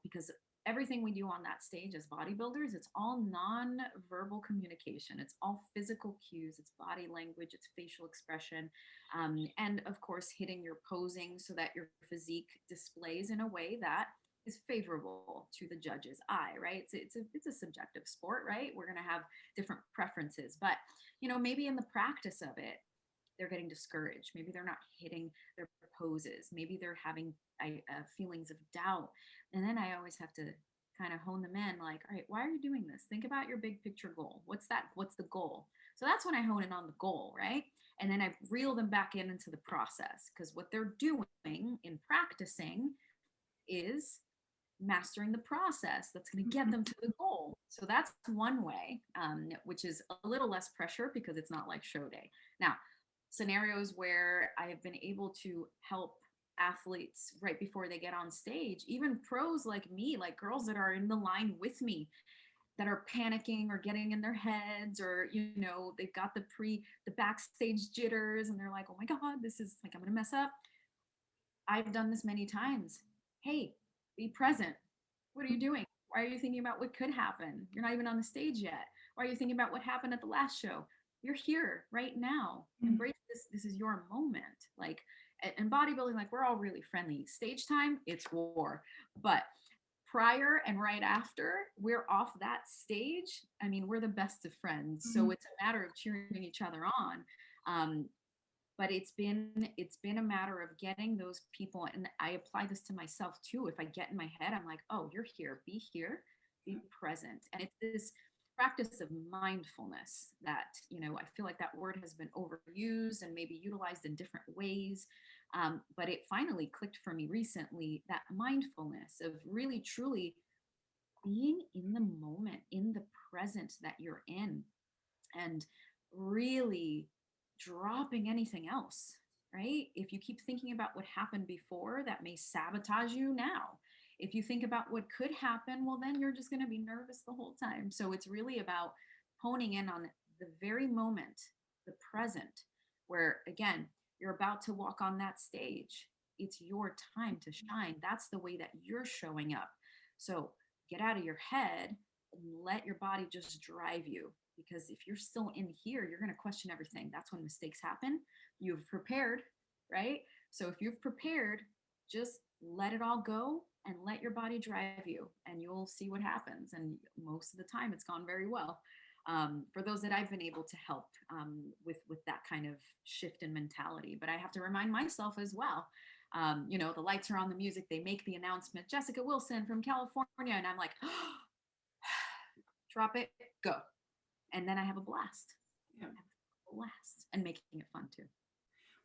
Because everything we do on that stage as bodybuilders, it's all non-verbal communication, it's all physical cues, it's body language, it's facial expression, and of course hitting your posing so that your physique displays in a way that is favorable to the judge's eye, right? It's a subjective sport, right? We're going to have different preferences, but maybe in the practice of it, they're getting discouraged. Maybe they're not hitting their poses. Maybe they're having feelings of doubt. And then I always have to kind of hone them in, like, all right, why are you doing this? Think about your big picture goal. What's the goal? So that's when I hone in on the goal, right? And then I reel them back into the process, because what they're doing in practicing is mastering the process that's going to get them to the goal. So that's one way, which is a little less pressure because it's not like show day. Now, scenarios where I have been able to help athletes right before they get on stage, even pros like me, like girls that are in the line with me that are panicking or getting in their heads, or they've got the backstage jitters and they're like, oh my god, this is like, I'm gonna mess up. I've done this many times. Hey, be present. What are you doing? Why are you thinking about what could happen? You're not even on the stage yet. Why are you thinking about what happened at the last show? You're here right now. Embrace this. This is your moment. Like, in bodybuilding, like, we're all really friendly. Stage time, it's war. But prior and right after we're off that stage, I mean, we're the best of friends. So it's a matter of cheering each other on. But it's been a matter of getting those people, and I apply this to myself too. If I get in my head, I'm like, oh, you're here, be present. And it's this practice of mindfulness that, I feel like that word has been overused and maybe utilized in different ways. But it finally clicked for me recently, that mindfulness of really, truly being in the moment, in the present that you're in, and really dropping anything else, right? If you keep thinking about what happened before, that may sabotage you now. If you think about what could happen, well, then you're just going to be nervous the whole time. So it's really about honing in on the very moment, the present, where again, you're about to walk on that stage. It's your time to shine. That's the way that you're showing up. So get out of your head and let your body just drive you. Because if you're still in here, you're going to question everything. That's when mistakes happen. You've prepared, right? So if you've prepared, just let it all go and let your body drive you, and you'll see what happens. And most of the time, it's gone very well. For those that I've been able to help with that kind of shift in mentality. But I have to remind myself as well. The lights are on, the music, they make the announcement, Jessica Wilson from California. And I'm like, drop it, go. And then I have a blast. Yeah. And making it fun too.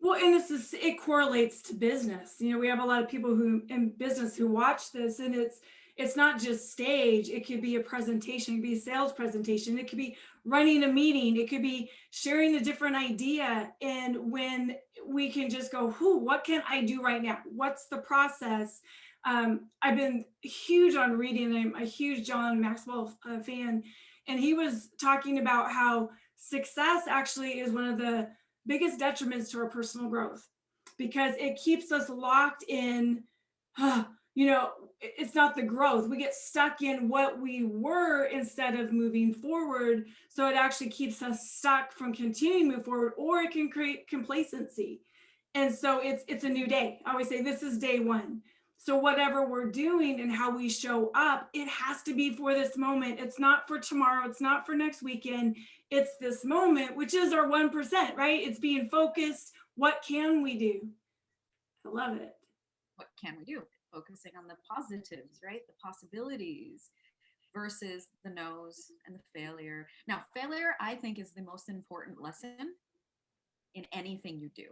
Well, and it correlates to business. We have a lot of people who in business who watch this, and it's not just stage. It could be a presentation, it could be a sales presentation, it could be running a meeting, it could be sharing a different idea. And when we can just go, what can I do right now? What's the process? I've been huge on reading. I'm a huge John Maxwell fan, and he was talking about how success actually is one of the biggest detriments to our personal growth, because it keeps us locked in, it's not the growth. We get stuck in what we were instead of moving forward. So it actually keeps us stuck from continuing to move forward, or it can create complacency. And so it's a new day. I always say this is day one. So whatever we're doing and how we show up, it has to be for this moment. It's not for tomorrow. It's not for next weekend. It's this moment, which is our 1%, right? It's being focused. What can we do? I love it. What can we do? Focusing on the positives, right? The possibilities versus the no's and the failure. Now, failure, I think, is the most important lesson in anything you do,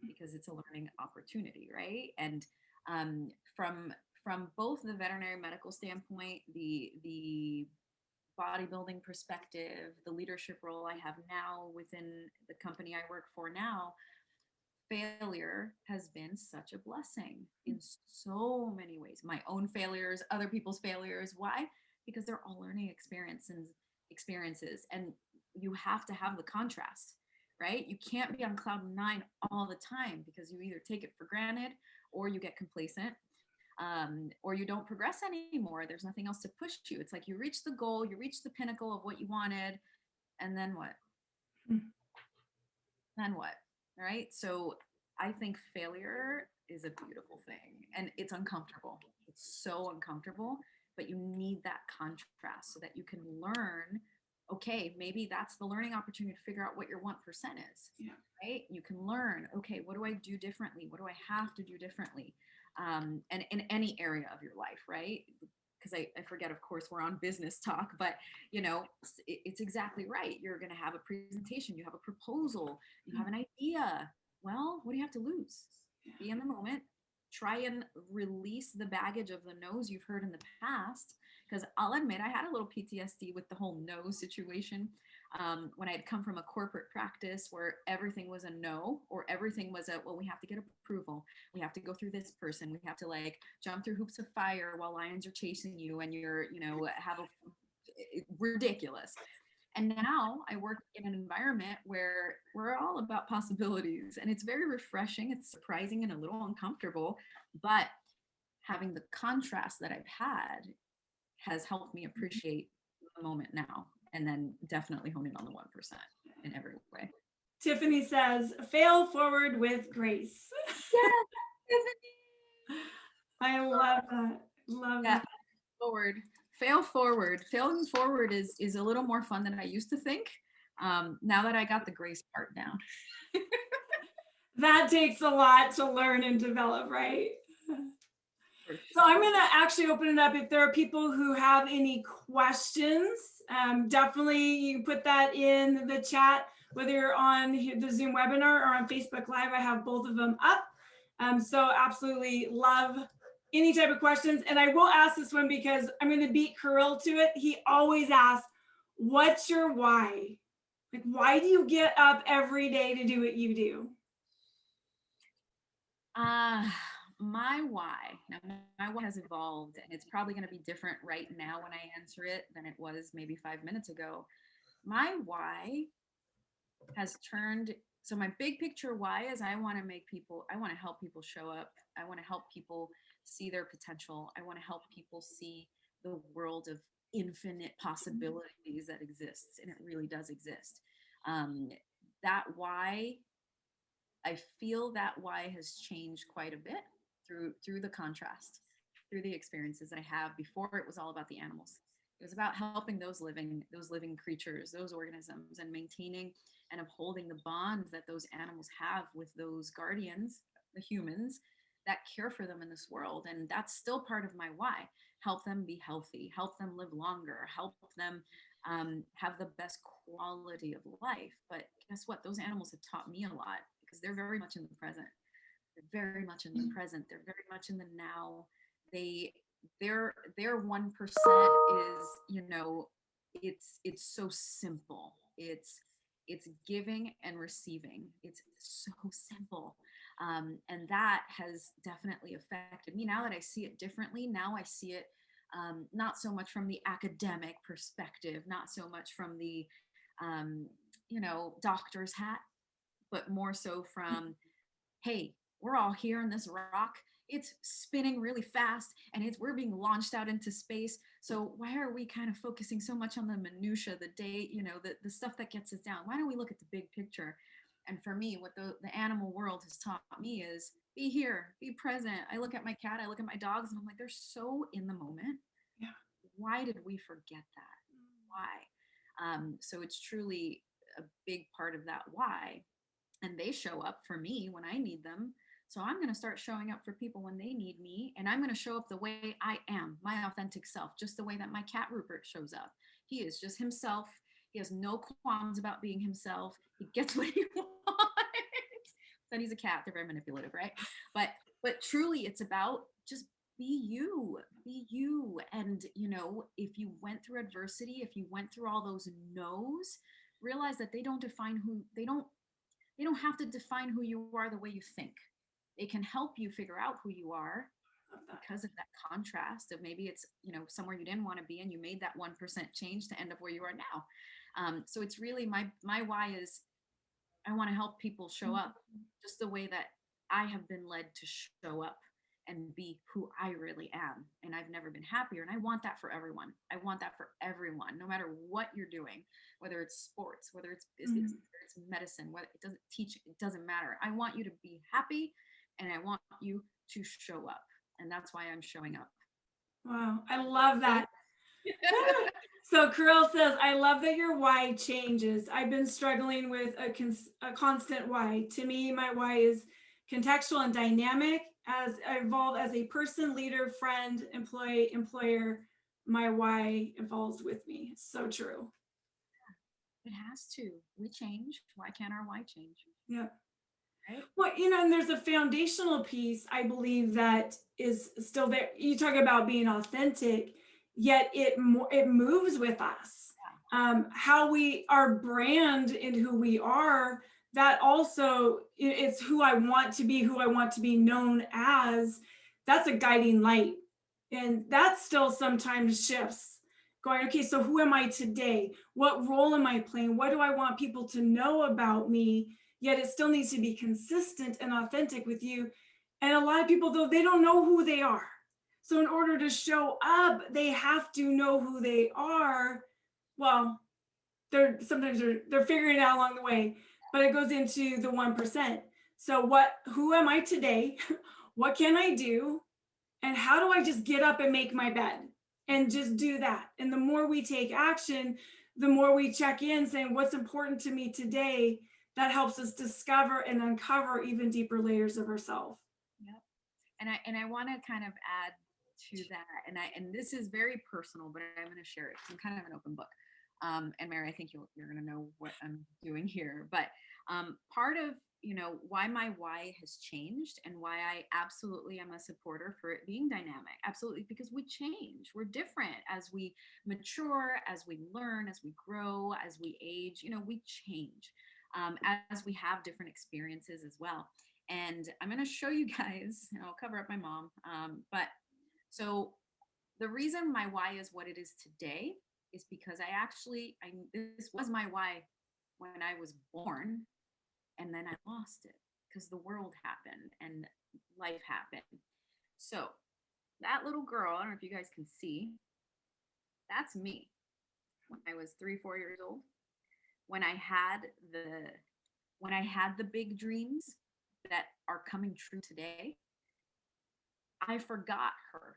because it's a learning opportunity, right? And from both the veterinary medical standpoint, the bodybuilding perspective, the leadership role I have now within the company I work for now, failure has been such a blessing in so many ways. My own failures, other people's failures. Why? Because they're all learning experiences, and you have to have the contrast, right? You can't be on cloud nine all the time, because you either take it for granted or you get complacent, or you don't progress anymore. There's nothing else to push you. It's like you reach the goal, you reach the pinnacle of what you wanted, and then what? Then what? Right? So I think failure is a beautiful thing, and it's uncomfortable. It's so uncomfortable, but you need that contrast so that you can learn. Okay, maybe that's the learning opportunity to figure out what your 1% is. Yeah. Right? You can learn, okay, what do I do differently? What do I have to do differently? And in any area of your life, right? Because I forget, of course, we're on business talk, but it's exactly right. You're going to have a presentation, you have a proposal, you have an idea. Well, what do you have to lose? Be in the moment. Try and release the baggage of the no's you've heard in the past. Because I'll admit, I had a little PTSD with the whole no situation. When I had come from a corporate practice where everything was a no, or everything was well, we have to get approval. We have to go through this person. We have to jump through hoops of fire while lions are chasing you, and you're, ridiculous. And now I work in an environment where we're all about possibilities, and it's very refreshing. It's surprising and a little uncomfortable, but having the contrast that I've had has helped me appreciate the moment now, and then definitely honing on the 1% in every way. Tiffany says, fail forward with grace. Yes, Tiffany. I love that. Love that. Fail forward. Failing forward is a little more fun than I used to think. Now that I got the grace part down. That takes a lot to learn and develop, right? So I'm going to actually open it up. If there are people who have any questions, definitely you can put that in the chat, whether you're on the Zoom webinar or on Facebook Live. I have both of them up. So absolutely love any type of questions. And I will ask this one because I'm going to beat Kirill to it. He always asks, what's your why? Like, why do you get up every day to do what you do? My why. Now, my why has evolved, and it's probably going to be different right now when I answer it than it was maybe 5 minutes ago. My why has turned. So my big picture why is I want to help people show up. I want to help people see their potential. I want to help people see the world of infinite possibilities that exists, and it really does exist. Um, that why, I feel that why has changed quite a bit through the contrast, through the experiences that I have. Before, it was all about the animals. It was about helping those living creatures, those organisms, and maintaining and upholding the bond that those animals have with those guardians, the humans, that care for them in this world. And that's still part of my why. Help them be healthy, help them live longer, help them have the best quality of life. But guess what? Those animals have taught me a lot because they're very much in the present. They're very much in the present. They're very much in the now. They their 1% is, it's so simple. It's giving and receiving. It's so simple. And that has definitely affected me. Now that I see it differently, now I see it not so much from the academic perspective, not so much from the doctor's hat, but more so from, hey, we're all here in this rock. It's spinning really fast, and we're being launched out into space. So why are we kind of focusing so much on the minutia, the day, the stuff that gets us down? Why don't we look at the big picture? And for me, what the animal world has taught me is be here, be present. I look at my cat, I look at my dogs, and I'm like, they're so in the moment. Yeah. Why did we forget that? Why? So it's truly a big part of that why. And they show up for me when I need them. So I'm going to start showing up for people when they need me. And I'm going to show up the way I am, my authentic self, just the way that my cat Rupert shows up. He is just himself. He has no qualms about being himself. He gets what he wants. Then he's a cat. They're very manipulative, right? But truly, it's about just be you. And if you went through adversity, if you went through all those no's, realize that they don't have to define who you are the way you think. They can help you figure out who you are because of that contrast of maybe it's, somewhere you didn't want to be and you made that 1% change to end up where you are now. So it's really my why is I want to help people show up just the way that I have been led to show up and be who I really am. And I've never been happier. And I want that for everyone. I want that for everyone, no matter what you're doing, whether it's sports, whether it's business, whether it's medicine, whether it doesn't matter. I want you to be happy and I want you to show up. And that's why I'm showing up. Wow. I love that. So Kirill says, I love that your why changes. I've been struggling with a constant why. To me, my why is contextual and dynamic. As I evolve as a person, leader, friend, employee, employer, my why evolves with me. It's so true. It has to. We change. Why can't our why change? Yeah. Right? Well, and there's a foundational piece, I believe, that is still there. You talk about being authentic, yet it moves with us. How our brand and who we are, that also, it's who I want to be known as. That's a guiding light. And that still sometimes shifts. Going, okay, so who am I today? What role am I playing? What do I want people to know about me? Yet it still needs to be consistent and authentic with you. And a lot of people, though, they don't know who they are. So in order to show up, they have to know who they are. Well, they're figuring it out along the way, but it goes into the 1%. So who am I today? What can I do? And how do I just get up and make my bed and just do that? And the more we take action, the more we check in saying what's important to me today. That helps us discover and uncover even deeper layers of ourselves. Yep. And I want to kind of add to that, and this is very personal, but I'm going to share it because I'm kind of an open book. And Mary, I think you're going to know what I'm doing here. But part of, why my why has changed and why I absolutely am a supporter for it being dynamic. Absolutely, because we change. We're different as we mature, as we learn, as we grow, as we age, we change as we have different experiences as well. And I'm going to show you guys, and I'll cover up my mom. But so the reason my why is what it is today is because this was my why when I was born, and then I lost it because the world happened and life happened. So that little girl, I don't know if you guys can see, that's me when I was 3, 4 years old. When I had the big dreams that are coming true today, I forgot her.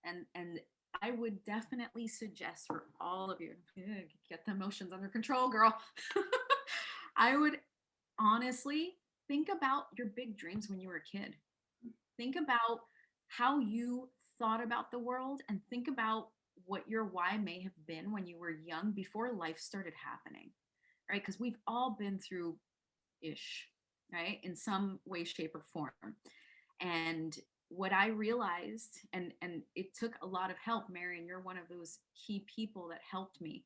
And I would definitely suggest for all of you, get the emotions under control, girl. I would honestly think about your big dreams when you were a kid. Think about how you thought about the world, and think about what your why may have been when you were young before life started happening, right? Because we've all been through ish, right? In some way, shape, or form. And what I realized, and it took a lot of help, Marion, you're one of those key people that helped me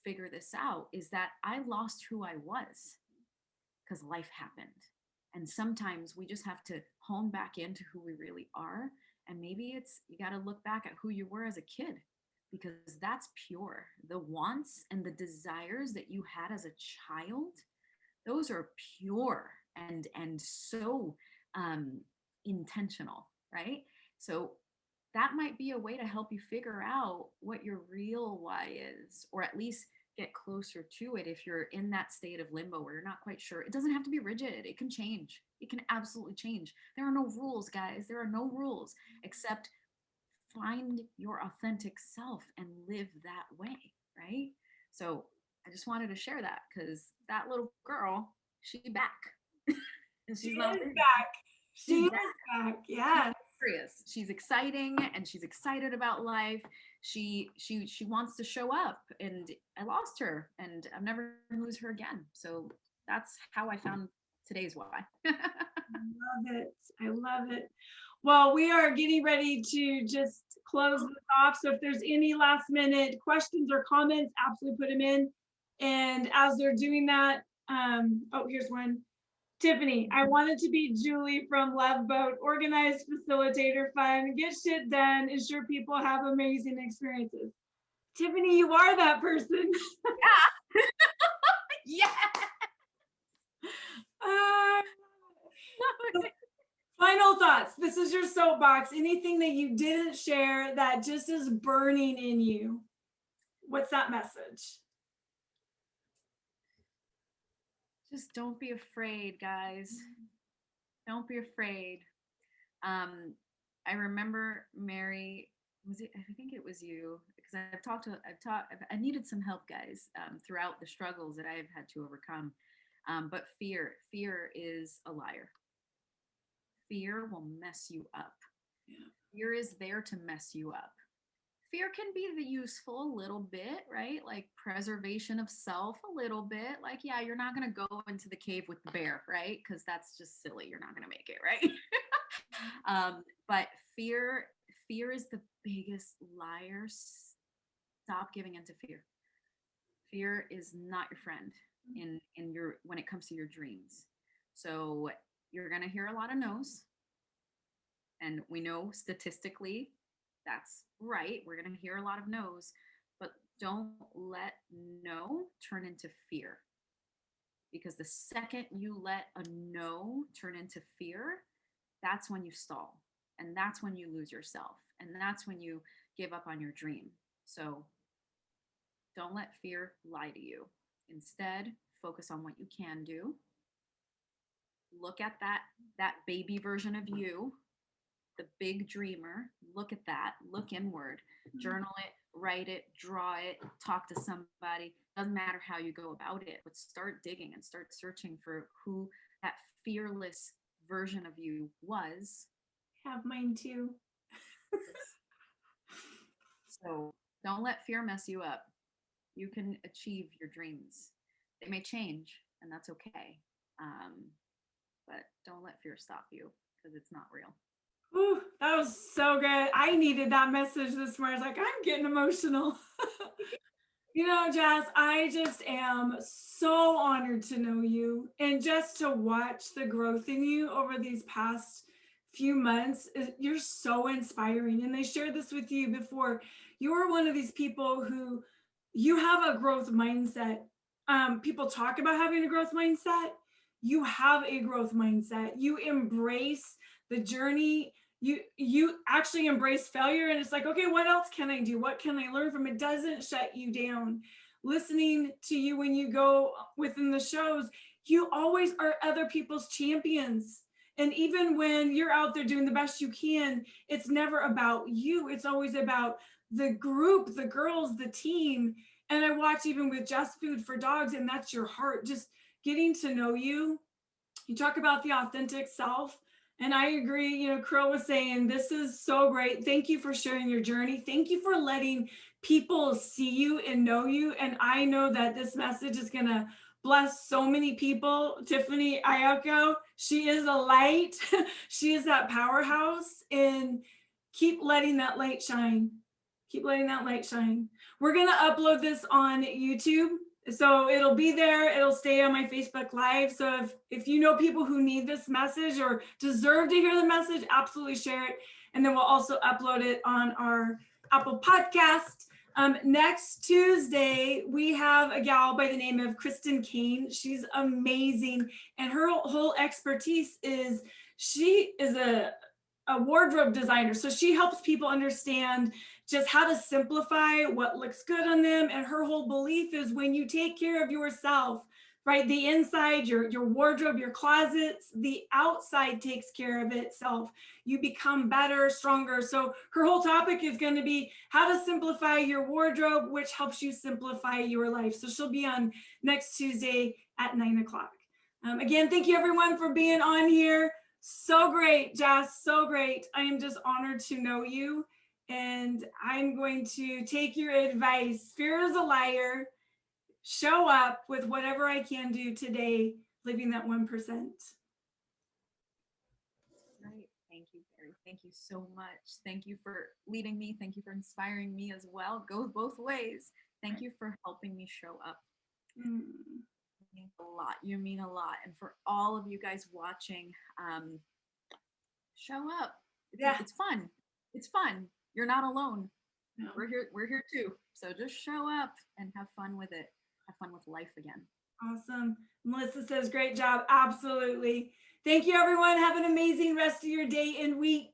figure this out, is that I lost who I was because life happened. And sometimes we just have to hone back into who we really are. And maybe you got to look back at who you were as a kid, because that's pure. The wants and the desires that you had as a child, those are pure and so intentional, right? So that might be a way to help you figure out what your real why is, or at least get closer to it if you're in that state of limbo where you're not quite sure. It doesn't have to be rigid. It can change. It can absolutely change. There are no rules, guys. There are no rules, except find your authentic self and live that way, right? So I just wanted to share that because that little girl, she back. And She she's not is back. She she's is back. back. Yeah. Serious. She's exciting and she's excited about life. She wants to show up, and I lost her and I'm never gonna lose her again. So that's how I found today's why. I love it. I love it. Well, we are getting ready to just close this off. So if there's any last minute questions or comments, absolutely put them in. And as they're doing that, oh, here's one. Tiffany, I wanted to be Julie from Love Boat, organized, facilitator, fun, get shit done, ensure people have amazing experiences. Tiffany, you are that person. Yeah. Final thoughts. This is your soapbox. Anything that you didn't share that just is burning in you. What's that message? Just don't be afraid, guys. Don't be afraid. I remember Mary, I think it was you, because I needed some help, guys, throughout the struggles that I've had to overcome. But fear is a liar. Fear will mess you up. Yeah. Fear is there to mess you up. Fear can be the useful a little bit, right? Like preservation of self a little bit. Like, yeah, you're not going to go into the cave with the bear, right? Because that's just silly. You're not going to make it, right? But fear is the biggest liar. Stop giving into fear. Fear is not your friend when it comes to your dreams. So you're going to hear a lot of no's. And we know statistically that's right. We're going to hear a lot of no's, but don't let no turn into fear. Because the second you let a no turn into fear, that's when you stall. And that's when you lose yourself. And that's when you give up on your dream. So don't let fear lie to you. Instead, focus on what you can do. Look at that baby version of you, the big dreamer. Look at that. Look inward. Journal it, write it, draw it, talk to somebody. Doesn't matter how you go about it, but start digging and start searching for who that fearless version of you was. Have mine too. So don't let fear mess you up. You can achieve your dreams. They may change, and that's okay. But don't let fear stop you, because it's not real. Ooh, that was so good. I needed that message this morning. I was like, I'm getting emotional. You know, Jazz, I just am so honored to know you and just to watch the growth in you over these past few months. You're so inspiring. And they shared this with you before. You're one of these people who you have a growth mindset. People talk about having a growth mindset. You have a growth mindset. You embrace the journey. You actually embrace failure, and it's like, okay, what else can I do? What can I learn from it? Doesn't shut you down. Listening to you when you go within the shows, you always are other people's champions. And even when you're out there doing the best you can, it's never about you. It's always about the group, the girls, the team. And I watch even with Just Food for Dogs, and that's your heart, just getting to know you. You talk about the authentic self. And I agree, you know, Crow was saying, this is so great. Thank you for sharing your journey. Thank you for letting people see you and know you. And I know that this message is going to bless so many people. Tiffany Ayoko, she is a light. She is that powerhouse, and keep letting that light shine. Keep letting that light shine. We're going to upload this on YouTube. So it'll be there. It'll stay on my Facebook Live. So if you know people who need this message or deserve to hear the message, absolutely share it. And then we'll also upload it on our Apple Podcast. Next Tuesday, we have a gal by the name of Kristen Kane. She's amazing. And her whole expertise is she is a wardrobe designer. So she helps people understand just how to simplify what looks good on them. And her whole belief is when you take care of yourself, right? The inside, your wardrobe, your closets, the outside takes care of itself. You become better, stronger. So her whole topic is going to be how to simplify your wardrobe, which helps you simplify your life. So she'll be on next Tuesday at 9:00. Again, thank you everyone for being on here. So great, Jess, so great. I am just honored to know you. And I'm going to take your advice. Fear is a liar. Show up with whatever I can do today, living that 1%. Right. Thank you, Barry. Thank you so much. Thank you for leading me. Thank you for inspiring me as well. Goes both ways. Thank you for helping me show up. You mean a lot. You mean a lot. And for all of you guys watching, show up. It's fun. It's fun. You're not alone. No. We're here too. So just show up and have fun with it. Have fun with life again. Awesome. Melissa says, great job. Absolutely. Thank you, everyone. Have an amazing rest of your day and week.